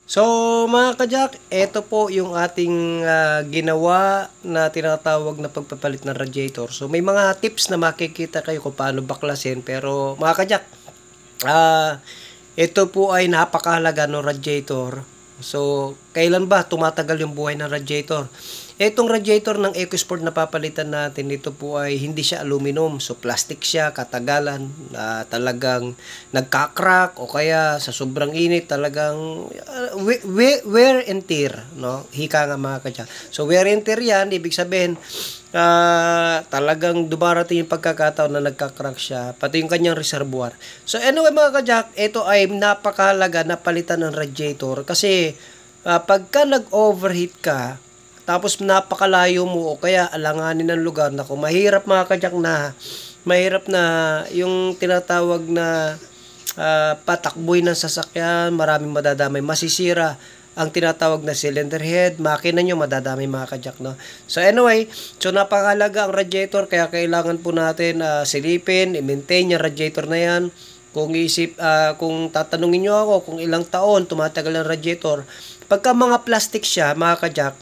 So mga kajak, ito po yung ating ginawa na tinatawag na pagpapalit ng radiator. So may mga tips na makikita kayo kung paano baklasin. Pero mga kajak, ito po ay napakahalaga ng radiator. So kailan ba tumatagal yung buhay ng radiator? Itong radiator ng EcoSport na papalitan natin, ito po ay hindi siya aluminum. So plastic siya, katagalan, talagang nagka-crack o kaya sa sobrang init talagang wear and tear, no? Hika nga mga kadya. So wear and tear yan, ibig sabihin talagang dumarating yung pagkakataon na nagka-crack siya, pati yung kanyang reservoir. So anyway mga kadyak, ito ay napakahalaga na palitan ng radiator kasi pagka nag-overheat ka, tapos napakalayo mo o kaya alanganin ng lugar na kung mahirap mga kadyak na mahirap na yung tinatawag na patakboy ng sasakyan, maraming madadamay, masisira ang tinatawag na cylinder head, makina nyo madadamay mga kadyak, no? So anyway, so napakahalaga ang radiator kaya kailangan po natin silipin, i-maintain yung radiator na yan. Kung tatanungin nyo ako kung ilang taon tumatagal ang radiator, pagka mga plastic siya mga kadyak,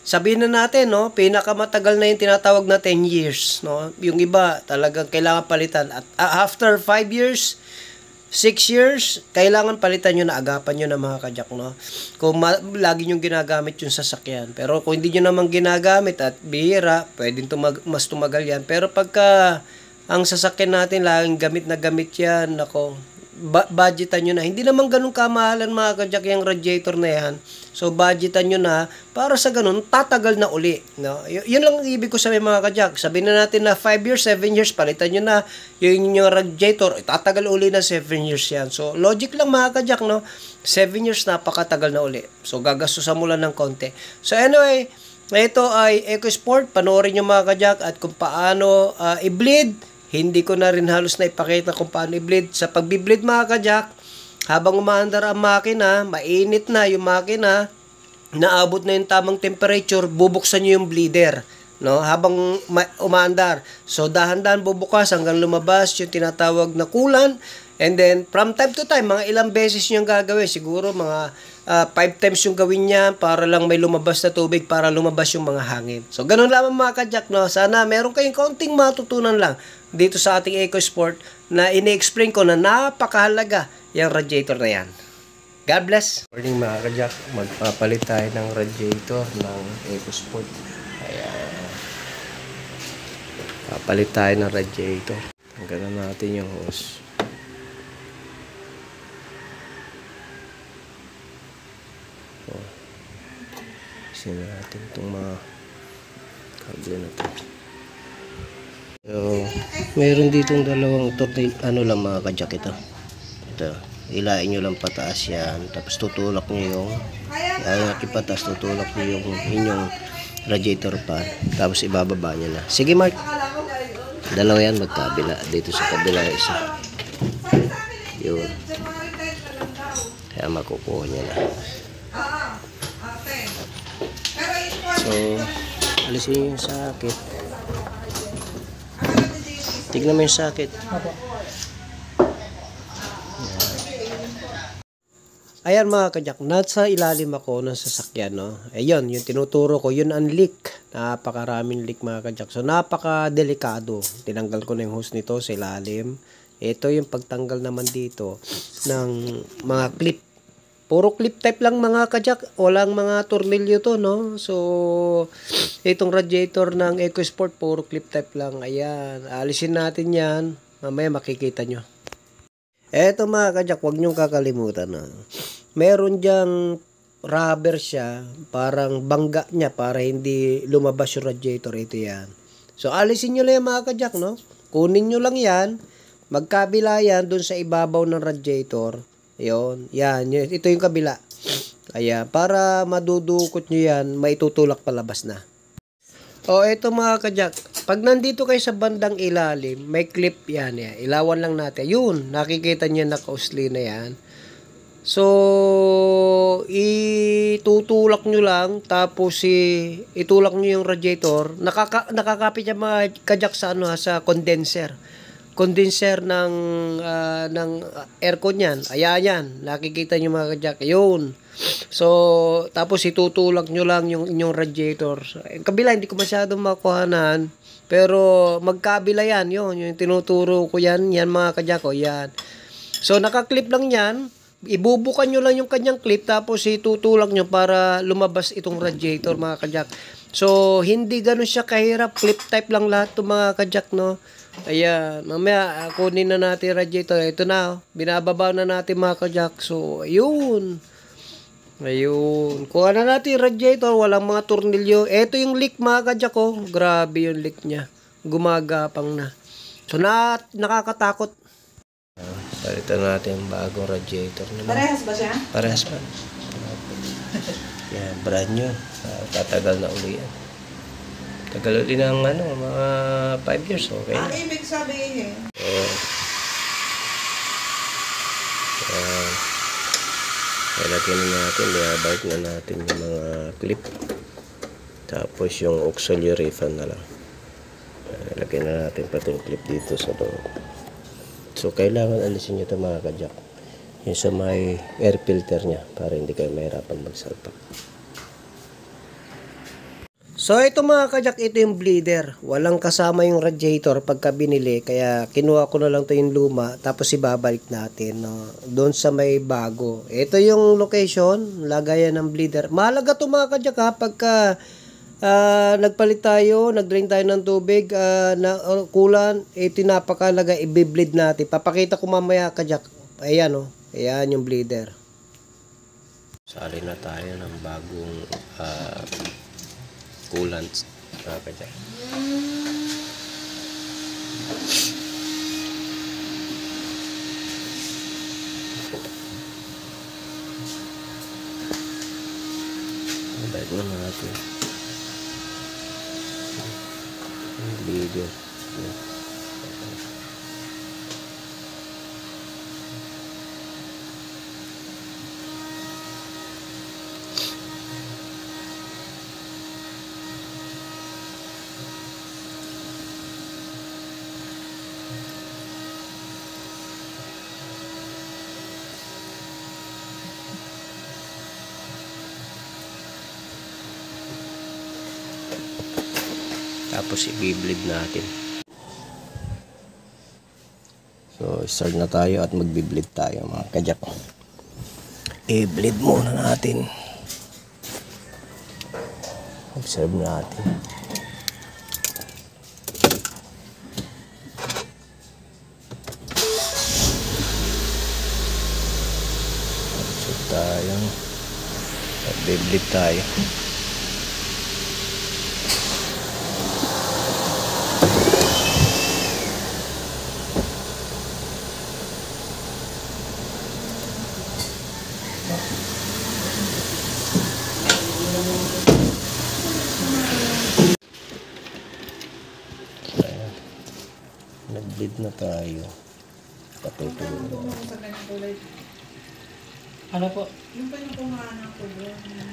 sabihin na natin, no, pinakamatagal na yung tinatawag na 10 years, no? Yung iba talagang kailangan palitan at after 5 years, 6 years, kailangan palitan nyo na, agapan nyo na mga kadyak, no? Kung lagi nyo ginagamit yung sasakyan. Pero kung hindi nyo naman ginagamit at bihira, pwedeng mas tumagal yan. Pero pagka ang sasakyan natin laging gamit na gamit yan, nako, budgetan nyo na. Hindi naman ganun kamahalan mga kadyak yung radiator na yan. So budgetan nyo na para sa ganun tatagal na uli, no? Yun lang ang ibig ko sabihin mga kadyak. Sabihin na natin na 5 years, 7 years, palitan nyo na yung radiator, tatagal uli na 7 years yan. So logic lang mga kadyak, no? 7 years napakatagal na uli. So gagastusan mo lang ng konti. So anyway, ito ay EcoSport. Panoorin nyo mga kadyak at kung paano i-bleed. Hindi ko na rin halos na ipakita kung paano i-bleed. Sa pagbi-bleed mga kadyak, habang umaandar ang makina, mainit na yung makina, naabot na yung tamang temperature, bubuksan nyo yung bleeder, no? Habang umaandar. So dahan-dahan bubukas hanggang lumabas yung tinatawag na coolant. And then from time to time, mga ilang beses nyo yung gagawin. Siguro mga 5 times yung gawin niya para lang may lumabas na tubig, para lumabas yung mga hangin. So ganun lamang mga kadyak, no? Sana meron kayong kaunting matutunan lang dito sa ating EcoSport na ini-explain ko na napakahalaga yung radiator na yan. God bless! Morning mga kadyak, magpapalit tayo ng radiator ng EcoSport. Ayan. Papalit tayo ng radiator. Tanggalan natin yung hose. Isin natin itong mga kable na ito. So, mayroon ditong dalawang ano lang mga kadyak ito. Ito, ilain nyo lang pataas yan. Tapos tutulak nyo yung pataas, tutulak nyo yung inyong radiator pan. Tapos ibababa nyo na. Sige Mark. Dalawa yan magkabila. Dito sa kabila isa. Yun. Kaya makukuha nyo na. So, alisin yung sakit. Tignan mo yung sakit. Ayan mga kadyak, nasa ilalim ako ng sasakyan, no? Ayun, yung tinuturo ko, yun ang leak. Napakaraming leak mga kadyak. So, napaka-delikado. Tinanggal ko na yung hose nito sa ilalim. Ito yung pagtanggal naman dito ng mga clip. Puro clip type lang mga kadyak. Walang mga tornilyo to, no? So, itong radiator ng EcoSport, puro clip type lang. Ayan. Alisin natin yan. Mamaya makikita nyo. Eto mga kadyak, huwag nyong kakalimutan, no? Meron dyang rubber siya. Parang bangga niya para hindi lumabas yung radiator. Ito yan. So, alisin nyo lang yan mga kadyak, no? Kunin nyo lang yan. Magkabila yan dun sa ibabaw ng radiator. Ayun, yan, ito yung kabila. Ayan, para madudukot nyo yan, maitutulak palabas na. O, ito mga kadyak, pag nandito kayo sa bandang ilalim, may clip yan. Ilawan lang natin. Yun, nakikita nyo naka-usli na yan. So, itutulak nyo lang, tapos itulak nyo yung radiator. Nakakapit yung mga kadyak sa, sa condenser. condenser ng aircon yan. Ayan yan. Nakikita nyo mga kajak. Yun. So, tapos itutulak nyo lang yung inyong radiator. So, yung kabila, hindi ko masyadong makuhanan. Pero, magkabila yan. Yun. Yung tinuturo ko yan. Yan mga kajak ko. Yan. So, nakaklip lang yan. Ibubukan nyo lang yung kanyang clip. Tapos, itutulak nyo para lumabas itong radiator mga kajak. So, hindi ganun siya kahirap. Clip type lang lahat itong mga kajak, no? Ayan, mamaya kunin na natin radiator. Ito na, binababa na natin mga kajak. So, ayun. Ayun. Kuha na natin radiator, walang mga tornilyo. Ito yung leak mga kajak ko. Grabe yung leak niya. Gumagapang na. So, nakakatakot. Palitan natin yung bagong radiator. Parehas ba siya? Parehas pa. Yan, brand new. Tatagal na uli yan. Tagal ulit ng mga 5 years, okay? Ibig sabihin. Ilagyan na natin, i-bite na natin yung mga clip. Tapos yung auxiliary fan na lang. Ilagyan na natin pati yung clip dito sa loob. So, kailangan alisin nyo ito mga kajak. Yung sa may air filter nya para hindi kayo mahirapan magsalpak. So, ito mga kajak, ito yung bleeder. Walang kasama yung radiator pagka binili. Kaya, kinuha ko na lang ito yung luma. Tapos, ibabalik natin. No? Doon sa may bago. Ito yung location. Lagayan ng bleeder. Mahalaga ito mga kajak ha. Pagka nagpalit tayo, nag-drain tayo ng tubig, kulan, ito napakalaga. I-bleed natin. Papakita ko mamaya kajak. Ayan o. Ayan yung bleeder. Sali na tayo ng bagong coolant mga kajak. Balik na natin bleeder. Tapos i-bleed natin. So, start na tayo at magbi-bleed tayo mga kajak. I-bleed muna natin. Observe natin. Observe tayo. At bi-bleed tayo. Nag-bleed na tayo. Patutuloy. Ano po? Yung pinukuhaan ng tubo.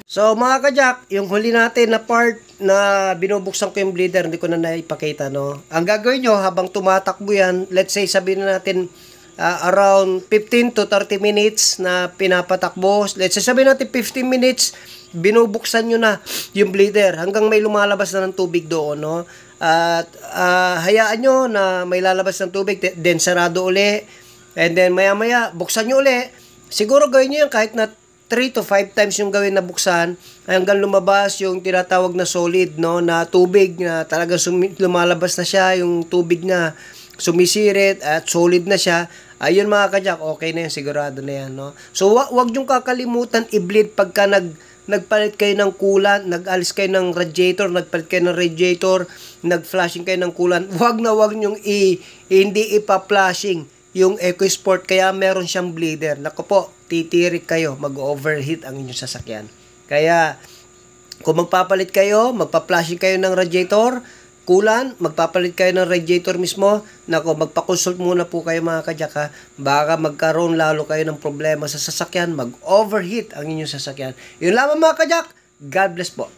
So mga kajak, yung huli natin na part na binubuksan ko yung bleeder, hindi ko na naipakita, no? Ang gagawin nyo habang tumatakbo yan, let's say sabihin na natin around 15 to 30 minutes na pinapatakbo. Let's say sabihin natin 15 minutes, binubuksan nyo na yung bleeder hanggang may lumalabas na ng tubig doon, no? At hayaan nyo na may lalabas ng tubig, then sarado uli, and then maya maya buksan nyo uli. Siguro gawin nyo yan kahit na 3 to 5 times yung gawin na buksan hanggang lumabas yung tinatawag na solid, no, na tubig na talagang lumalabas na siya, yung tubig na sumisirit at solid na siya. Ayun mga kajak, okay na yan, sigurado na yan, no? So wag nyong kakalimutan i-bleed pagka nagpalit kayo ng coolant, nag-alis kayo ng radiator, nagpalit kayo ng radiator, nag-flashing kayo ng coolant. Wag nyong hindi ipa-flashing yung EcoSport, kaya meron siyang bleeder. Naku po, titirik kayo, mag-overheat ang inyong sasakyan. Kaya, kung magpapalit kayo, magpa-flashing kayo ng radiator, coolant, magpapalit kayo ng radiator mismo, naku, magpa-consult muna po kayo mga kajak ha. Baka magkaroon lalo kayo ng problema sa sasakyan, mag-overheat ang inyong sasakyan. Yun lamang mga kajak, God bless po.